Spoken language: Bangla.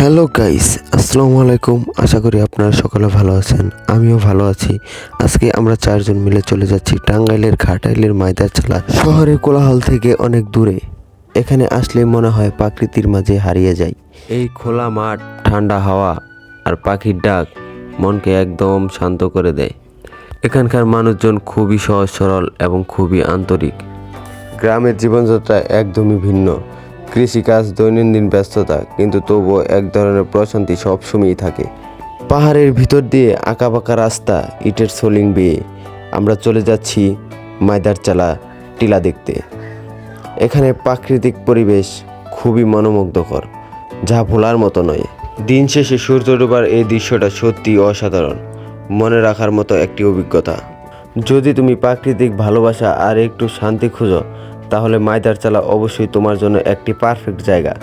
হ্যালো গাইস, আসসালামু আলাইকুম। আশা করি আপনারা সকলে ভালো আছেন। আমিও ভালো আছি। আজকে আমরা চারজন মিলে চলে যাচ্ছি টাঙ্গাইলের ঘাটাইলের মাইদারচালা। শহরের কোলাহল থেকে অনেক দূরে। এখানে আসলে মনে হয় প্রকৃতির মাঝে হারিয়ে যাই। এই খোলা মাঠ, ঠান্ডা হাওয়া আর পাখির ডাক মনকে একদম শান্ত করে দেয়। এখানকার মানুষজন খুবই সহজ সরল এবং খুবই আন্তরিক। গ্রামের জীবনযাত্রা একদমই ভিন্ন। কৃষিকাজ, দৈনন্দিন ব্যস্ততা, কিন্তু তবুও এক ধরনের প্রশান্তি সবসময়ই থাকে। পাহাড়ের ভিতর দিয়ে আঁকাবাঁকা রাস্তা, ইটের সোলিং বেয়ে আমরা চলে যাচ্ছি মাইদারচালা টিলা দেখতে। এখানে প্রাকৃতিক পরিবেশ খুবই মনোমুগ্ধকর, যা ভোলার মতো নয়। দিন শেষে সূর্য ডোবার এই দৃশ্যটা সত্যি অসাধারণ, মনে রাখার মতো একটি অভিজ্ঞতা। যদি তুমি প্রাকৃতিক ভালোবাসা আর একটু শান্তি খুঁজো, তাহলে মাইদারচালা অবশ্যই তোমার জন্য একটি পারফেক্ট জায়গা।